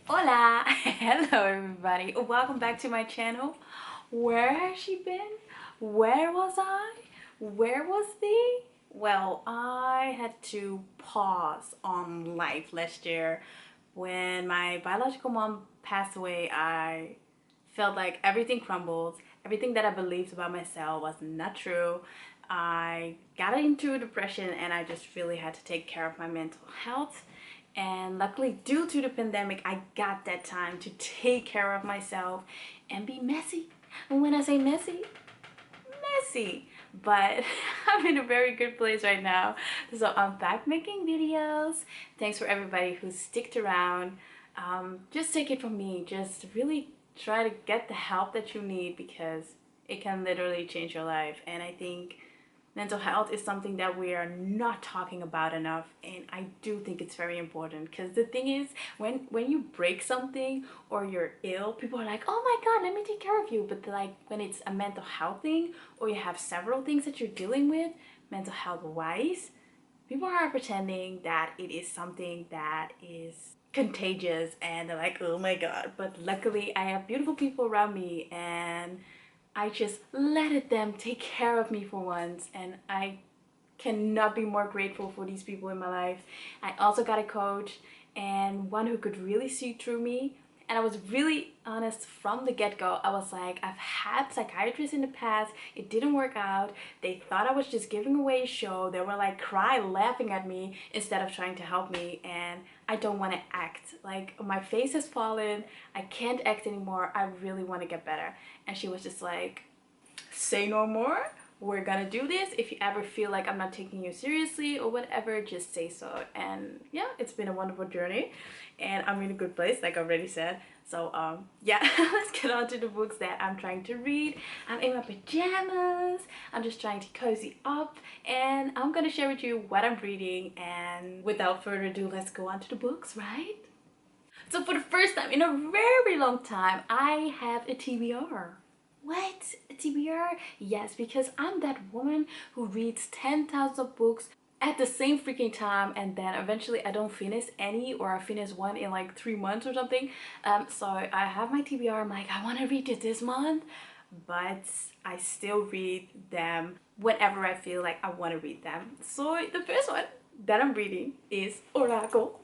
Hola! Hello everybody! Welcome back to my channel. Where has she been? Where was I? Where was thee? Well, I had to pause on life last year. When my biological mom passed away, I felt like everything crumbled. Everything that I believed about myself was not true. I got into a depression and I just really had to take care of my mental health. And luckily, due to the pandemic, I got that time to take care of myself and be messy. And when I say messy, messy. But I'm in a very good place right now. So I'm back making videos. Thanks for everybody who sticked around. Just take it from me. Just really try to get the help that you need because it can literally change your life. And I think mental health is something that we are not talking about enough, and I do think it's very important because the thing is, when you break something or you're ill, people are like, oh my god, let me take care of you. But like when it's a mental health thing or you have several things that you're dealing with mental health wise, people are pretending that it is something that is contagious and they're like, oh my god. But luckily I have beautiful people around me and I just let them take care of me for once, and I cannot be more grateful for these people in my life. I also got a coach and one who could really see through me. And I was really honest from the get-go. I was like, I've had psychiatrists in the past. It didn't work out. They thought I was just giving away a show. They were like crying, laughing at me instead of trying to help me. And I don't want to act. Like my face has fallen. I can't act anymore. I really want to get better. And she was just like, say no more, we're gonna do this. If you ever feel like I'm not taking you seriously or whatever, just say so. And yeah, it's been a wonderful journey and I'm in a good place, like I already said. So yeah, let's get on to the books that I'm trying to read. I'm in my pajamas, I'm just trying to cozy up, and I'm gonna share with you what I'm reading. And without further ado, let's go on to the books, right? So for the first time in a very long time, I have a TBR. What? A TBR? Yes, because I'm that woman who reads 10,000 books at the same freaking time, and then eventually I don't finish any, or I finish one in like 3 months or something. So I have my TBR. I'm like, I want to read it this month, but I still read them whenever I feel like I want to read them. So the first one that I'm reading is Oracle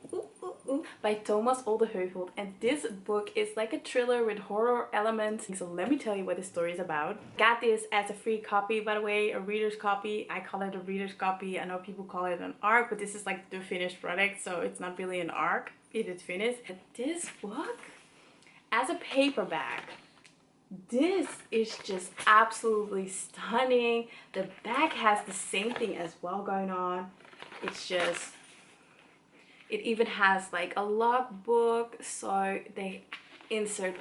by Thomas Oldeheuvelt, and this book is like a thriller with horror elements. So let me tell you what the story is about. Got this as a free copy, by the way, a reader's copy. I call it a reader's copy. I know people call it an ARC, but this is like the finished product, so it's not really an ARC. It is finished. And this book as a paperback, this is just absolutely stunning. The back has the same thing as well going on. It's just, it even has like a logbook, so they insert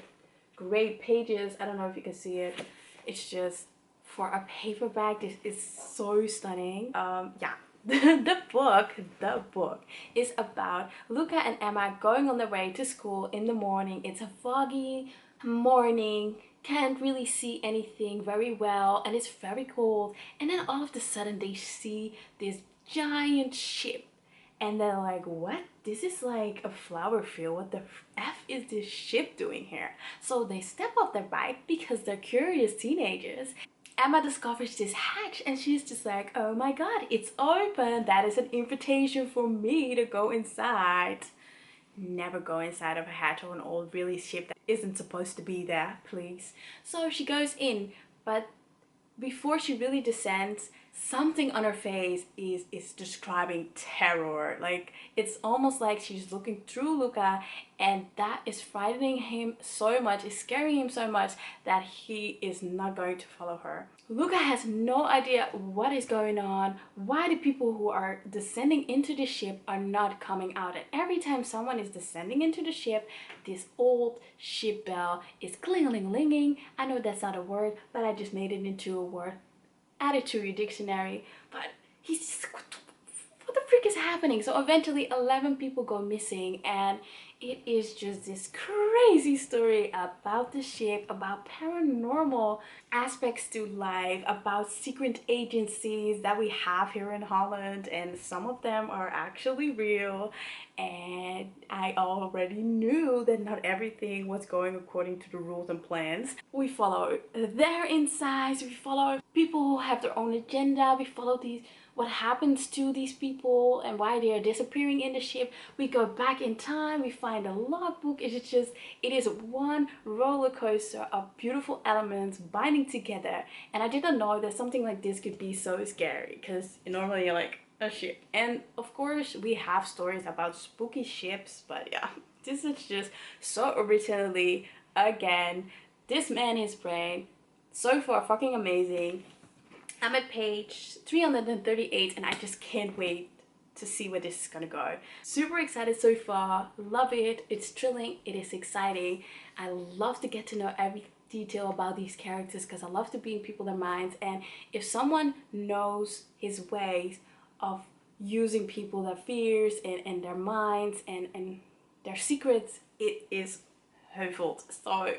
great pages. I don't know if you can see it. It's just, for a paperback, this is so stunning. Yeah. The book is about Luca and Emma going on their way to school in the morning. It's a foggy morning, can't really see anything very well, and it's very cold. And then all of a sudden they see this giant ship, and they're like, what? This is like a flower field. What the F is this ship doing here? So they step off their bike because they're curious teenagers. Emma discovers this hatch and she's just like, oh my god, it's open. That is an invitation for me to go inside. Never go inside of a hatch or an old really ship that isn't supposed to be there, please. So she goes in, but before she really descends, something on her face is describing terror. Like, it's almost like she's looking through Luca, and that is frightening him so much, is scaring him so much that he is not going to follow her. Luca has no idea what is going on, why the people who are descending into the ship are not coming out. And every time someone is descending into the ship, this old ship bell is cling-a-ling-linging. I know that's not a word, but I just made it into a word. Add it to your dictionary. But he's just, what the freak is happening? So eventually 11 people go missing, and it is just this crazy story about the ship, about paranormal aspects to life, about secret agencies that we have here in Holland, and some of them are actually real. and I already knew that not everything was going according to the rules and plans. We follow their insights, we follow people who have their own agenda, we follow these what happens to these people and why they are disappearing in the ship. We go back in time, we find a logbook. It is one roller coaster of beautiful elements binding together. And I didn't know that something like this could be so scary, because normally you're like, a ship. And of course we have stories about spooky ships, but yeah, this is just so originally, again, this man, his brain, so far fucking amazing. I'm at page 338 and I just can't wait to see where this is gonna go. Super excited so far, love it, it's thrilling, it is exciting. I love to get to know every detail about these characters because I love to be in people's minds, and if someone knows his ways of using people, their fears and their minds and their secrets, it is hopeful. So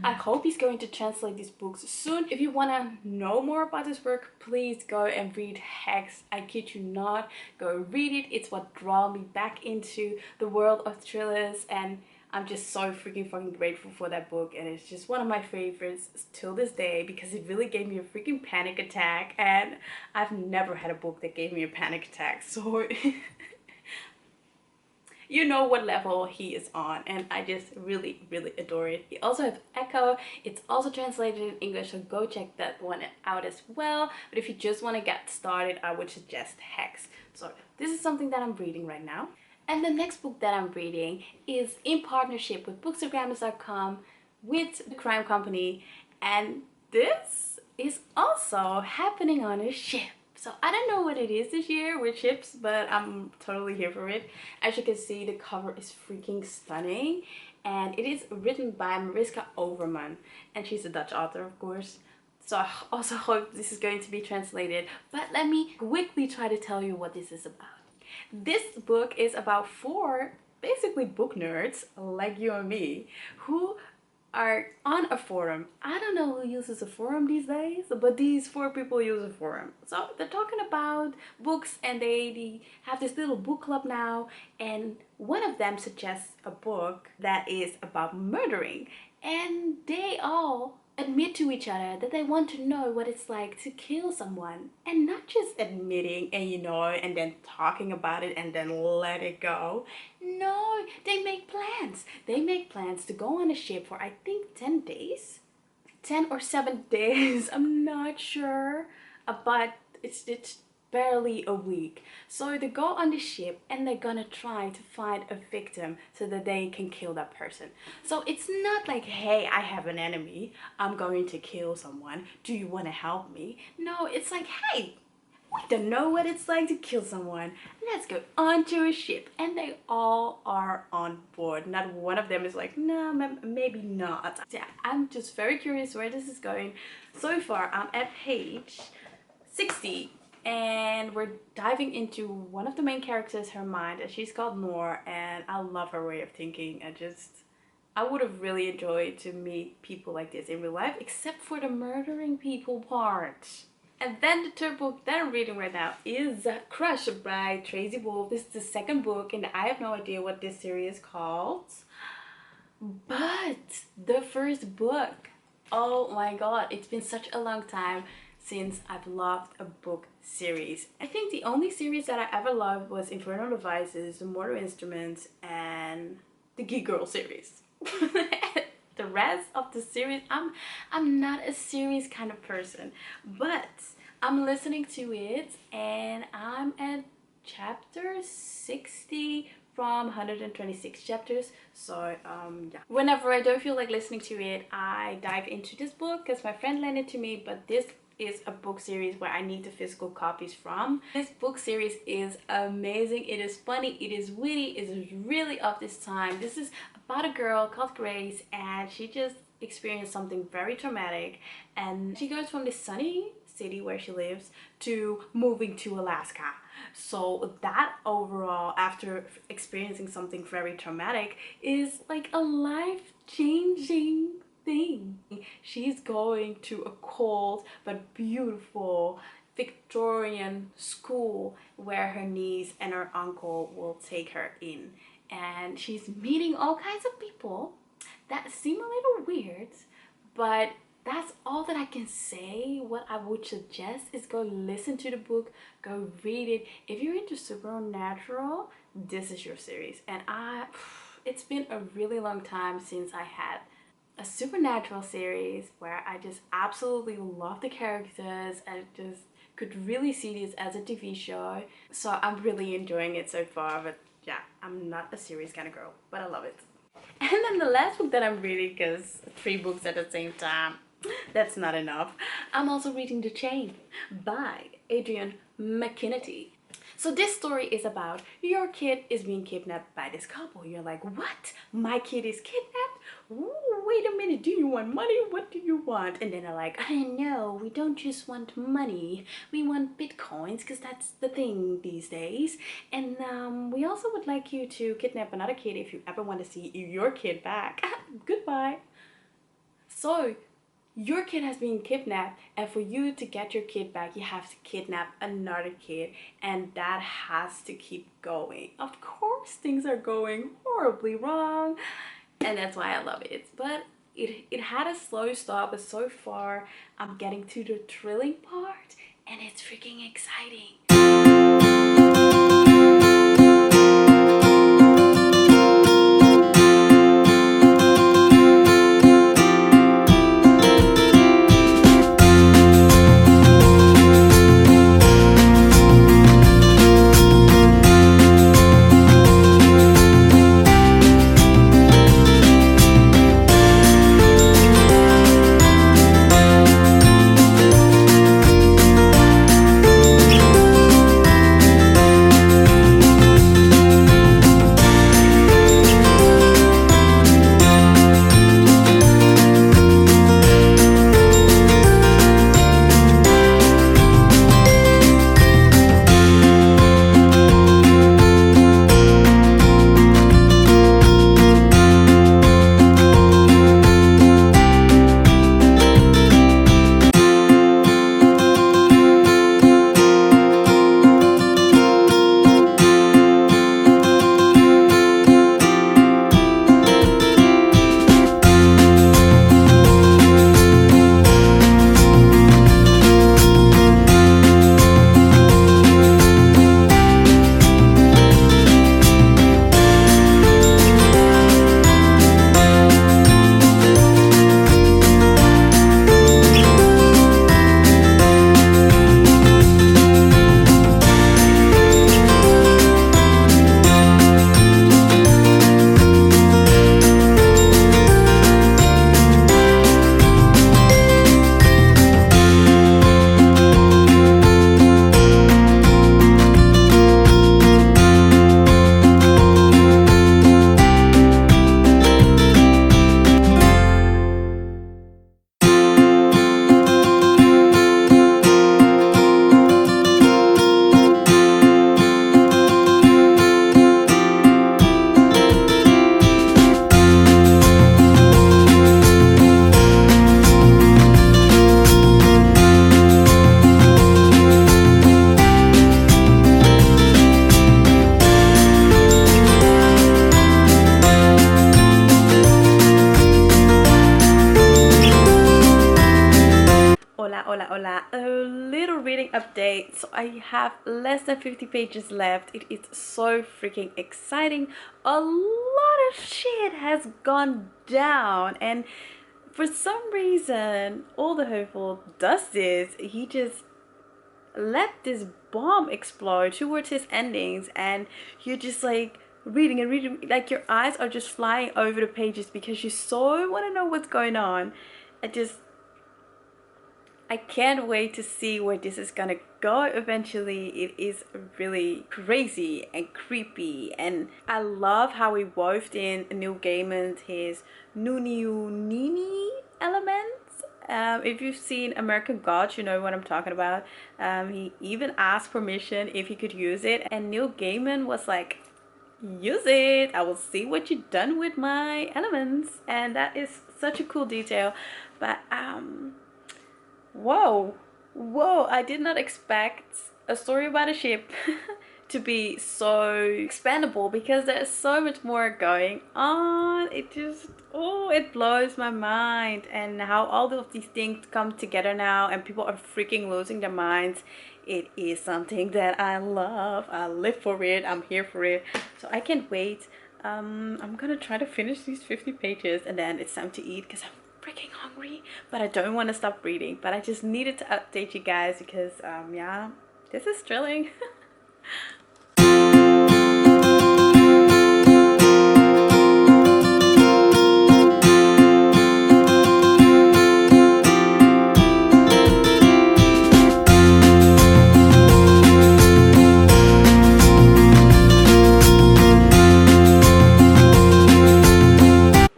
I hope he's going to translate these books soon. If you want to know more about this work, please go and read Hex. I kid you not, go read it. It's what drew me back into the world of thrillers, and I'm just so freaking fucking grateful for that book, and it's just one of my favorites till this day because it really gave me a freaking panic attack, and I've never had a book that gave me a panic attack, so you know what level he is on, and I just really adore it. He also has Echo. It's also translated in English, so go check that one out as well. But if you just want to get started, I would suggest Hex. So this is something that I'm reading right now. And the next book that I'm reading is in partnership with bookstagrammers.com with the Crime Company, and this is also happening on a ship. So I don't know what it is this year with ships, but I'm totally here for it. As you can see, the cover is freaking stunning, and it is written by Mariska Overman, and she's a Dutch author, of course. So I also hope this is going to be translated, but let me quickly try to tell you what this is about. This book is about four basically book nerds like you and me who are on a forum. I don't know who uses a forum these days, but these four people use a forum. So they're talking about books, and they have this little book club now, and one of them suggests a book that is about murdering, and they all admit to each other that they want to know what it's like to kill someone, and not just admitting and and then talking about it and then let it go. No, they make plans. They make plans to go on a ship for I think 10 days, 10 or 7 days, I'm not sure, but it's barely a week. So they go on the ship and they're gonna try to find a victim so that they can kill that person. So it's not like, hey, I have an enemy, I'm going to kill someone, do you want to help me? No, it's like, hey, we don't know what it's like to kill someone, let's go onto a ship. And they all are on board. Not one of them is like, nah, maybe not. Yeah, I'm just very curious where this is going. So far I'm at page 60, and we're diving into one of the main characters, her mind, and she's called Noor, and I love her way of thinking. I would have really enjoyed to meet people like this in real life, except for the murdering people part. And then the third book that I'm reading right now is Crush by Tracy Wolff. This is the second book, and I have no idea what this series is called. But the first book, oh my god, it's been such a long time since I've loved a book series. I think the only series that I ever loved was Infernal Devices, The Mortal Instruments, and the Geek Girl series. The rest of the series, I'm not a series kind of person, but I'm listening to it and I'm at chapter 60 from 126 chapters. So yeah, whenever I don't feel like listening to it, I dive into this book because my friend lent it to me. But this is a book series where I need the physical copies from. This book series is amazing. It is funny, it is witty, it is really of this time. This is about a girl called Grace, and she just experienced something very traumatic, and she goes from this sunny city where she lives to moving to Alaska. So that overall, after experiencing something very traumatic, is like a life-changing thing. She's going to a cold but beautiful Victorian school where her niece and her uncle will take her in, and she's meeting all kinds of people that seem a little weird, but that's all that I can say. What I would suggest is go listen to the book, go read it. If you're into supernatural, this is your series. And it's been a really long time since I had a supernatural series where I just absolutely love the characters. I just could really see this as a TV show. So I'm really enjoying it so far, but yeah, I'm not a series kind of girl, but I love it. And then the last book that I'm reading, because 3 books at the same time, that's not enough. I'm also reading The Chain by Adrian McKinney. So this story is about your kid is being kidnapped by this couple. You're like, what? My kid is kidnapped? Ooh, wait a minute, do you want money? What do you want? And then they're like, I know, we don't just want money. We want bitcoins because that's the thing these days. And we also would like you to kidnap another kid if you ever want to see your kid back. Goodbye. So your kid has been kidnapped, and for you to get your kid back, you have to kidnap another kid, and that has to keep going. Of course, things are going horribly wrong, and that's why I love it. But it had a slow start, but so far I'm getting to the thrilling part, and it's freaking exciting. Hola, a little reading update. So I have less than 50 pages left. It is so freaking exciting. A lot of shit has gone down, and for some reason All the Hopeful does this. He just let this bomb explode towards his endings, and you're just like reading and reading, like your eyes are just flying over the pages because you so want to know what's going on. I can't wait to see where this is gonna go eventually. It is really crazy and creepy, and I love how he wove in Neil Gaiman his Nini elements. If you've seen American Gods, you know what I'm talking about. He even asked permission if he could use it, and Neil Gaiman was like, use it, I will see what you've done with my elements. And that is such a cool detail. But whoa, Whoa, I did not expect a story about a ship to be so expandable because there's so much more going on. It just, oh, it blows my mind. And how all of these things come together now and people are freaking losing their minds. It is something that I love. I live for it. I'm here for it. So I can't wait. I'm gonna try to finish these 50 pages and then it's time to eat because I'm freaking hungry, but I don't want to stop reading. But I just needed to update you guys because yeah, this is thrilling.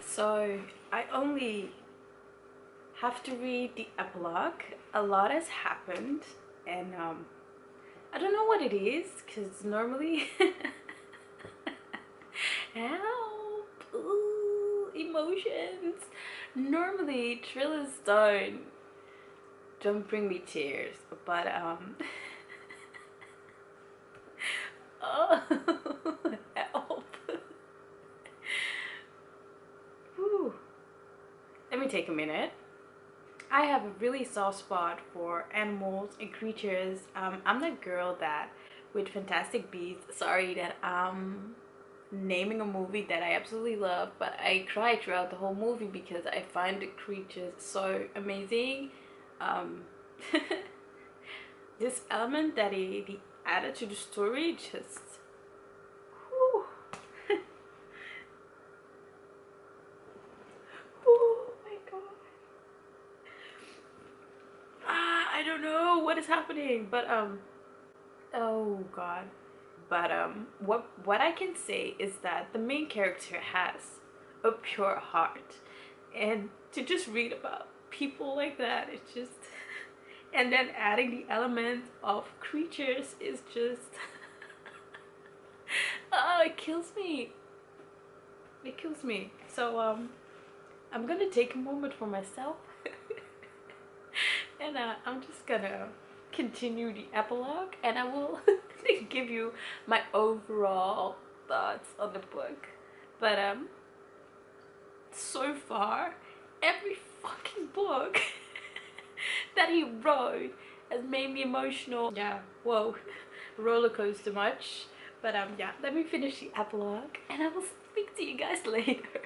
So I only have to read the epilogue. A lot has happened and I don't know what it is because normally help, ooh, emotions. Normally thrillers don't bring me tears, but oh, help. Whew. Let me take a minute. I have a really soft spot for animals and creatures. I'm that girl that with Fantastic Beasts, sorry that I'm naming a movie that I absolutely love, but I cry throughout the whole movie because I find the creatures so amazing. Um, this element that he added to the story just, whew. Oh my god. I don't know what is happening, but oh god. But what I can say is that the main character has a pure heart, and to just read about people like that, it's just, and then adding the element of creatures is just, oh, it kills me. It kills me. So I'm gonna take a moment for myself. And I'm just gonna continue the epilogue and I will give you my overall thoughts on the book. But so far, every fucking book that he wrote has made me emotional. Yeah, whoa, roller coaster much. But yeah, let me finish the epilogue and I will speak to you guys later.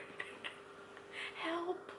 Help.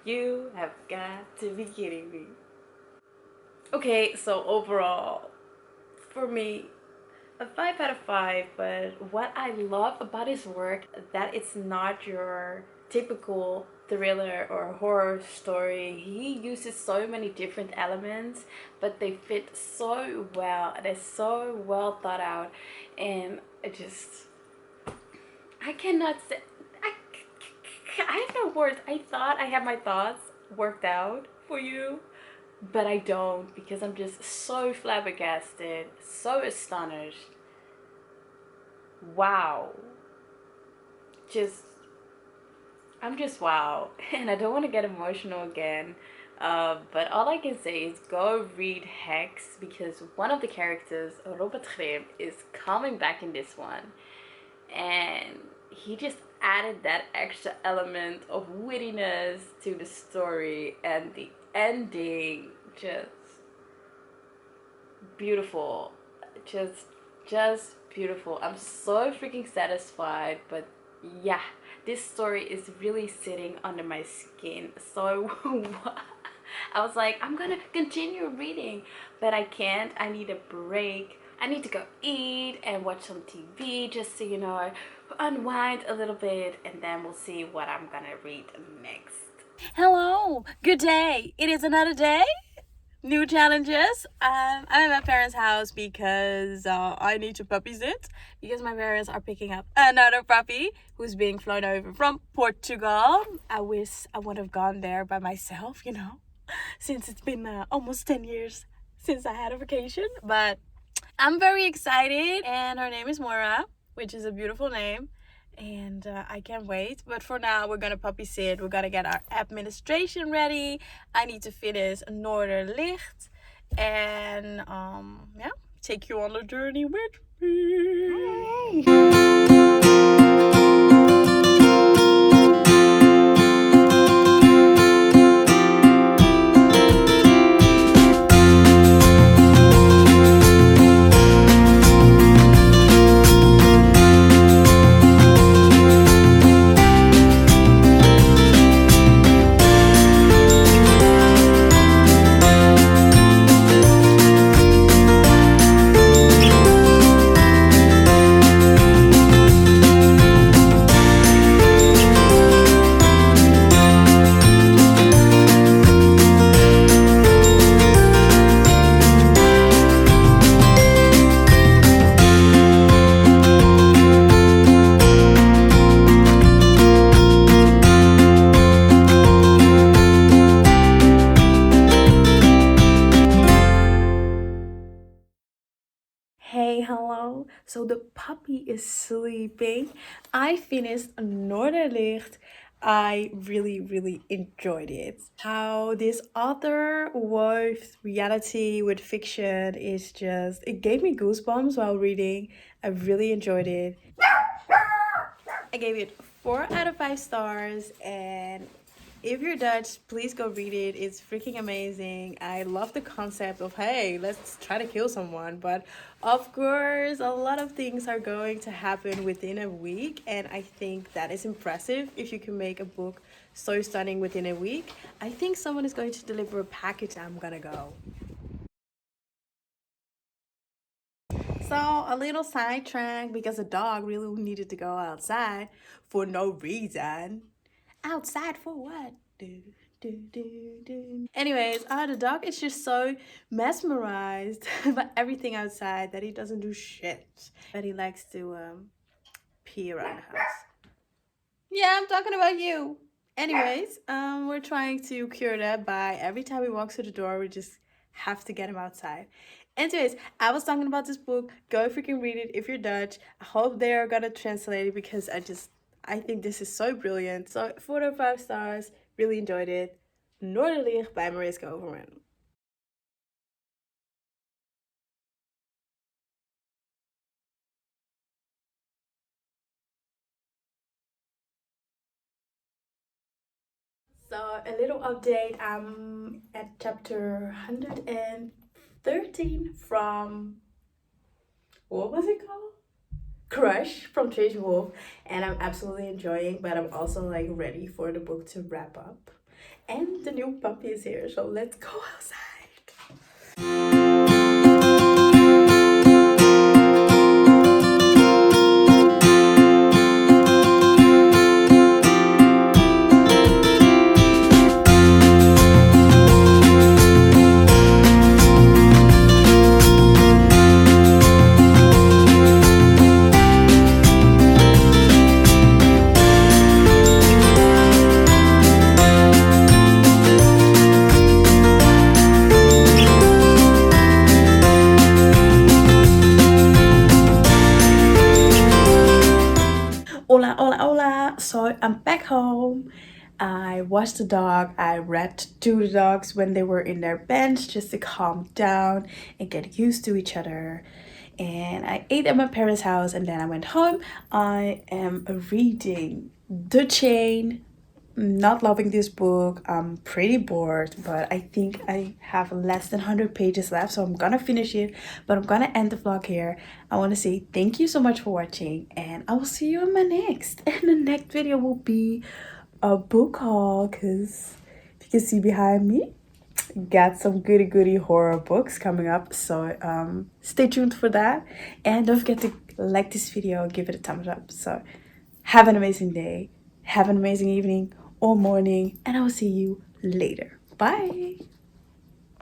You have got to be kidding me. Okay, so overall, for me, a 5 out of 5. But what I love about his work that it's not your typical thriller or horror story. He uses so many different elements, but they fit so well. They're so well thought out, and I cannot say. I have no words. I thought I had my thoughts worked out for you, but I don't because I'm just so flabbergasted, so astonished. Wow. Just, I'm just wow. And I don't want to get emotional again. But all I can say is go read Hex because one of the characters, Robert Grimm, is coming back in this one. And he just added that extra element of wittiness to the story, and the ending just beautiful. just just beautiful. I'm so freaking satisfied. But yeah, this story is really sitting under my skin. So I was like, I'm gonna continue reading, but I can't. I need a break. I need to go eat and watch some TV just to, unwind a little bit, and then we'll see what I'm gonna read next. Hello, good day. It is another day. New challenges. I'm at my parents' house because I need to puppy sit because my parents are picking up another puppy who's being flown over from Portugal. I wish I would have gone there by myself, since it's been almost 10 years since I had a vacation. But I'm very excited, and her name is Moira, which is a beautiful name. And I can't wait. But for now, we're gonna puppy sit. We're gonna get our administration ready. I need to finish Noorderlicht. And yeah, take you on the journey with me. Hey, hello. So the puppy is sleeping. I finished Noorderlicht. I really, really enjoyed it. How this author wove reality with fiction is just, it gave me goosebumps while reading. I really enjoyed it. I gave it 4 out of 5 stars, and if you're Dutch, please go read it. It's freaking amazing. I love the concept of, hey, let's try to kill someone. But of course, a lot of things are going to happen within a week. And I think that is impressive if you can make a book so stunning within a week. I think someone is going to deliver a package. I'm gonna go. So a little sidetrack because the dog really needed to go outside for no reason. Outside for what? Do, do. Anyways, the dog is just so mesmerized by everything outside that he doesn't do shit. But he likes to pee around the house. Yeah, I'm talking about you. Anyways, we're trying to cure that by every time we walk through the door, we just have to get him outside. Anyways, I was talking about this book. Go freaking read it if you're Dutch. I hope they are gonna translate it because I think this is so brilliant. So 4 out of 5 stars. Really enjoyed it. Noorderlicht by Mariska Overman. So a little update. I'm at chapter 113 from, what was it called? Crush from Tracy Wolf, and I'm absolutely enjoying, but I'm also like ready for the book to wrap up. And the new puppy is here, so let's go outside. home. I watched the dog. I read to the dogs when they were in their bench just to calm down and get used to each other. And I ate at my parents' house and then I went home. I am reading The Chain. Not loving this book. I'm pretty bored, but I think I have less than 100 pages left, so I'm gonna finish it. But I'm gonna end the vlog here. I want to say thank you so much for watching, and I will see you in my next. And the next video will be a book haul, because if you can see behind me, got some goody horror books coming up, so stay tuned for that. And don't forget to like this video, give it a thumbs up. So have an amazing day, have an amazing evening or morning, and I will see you later. Bye.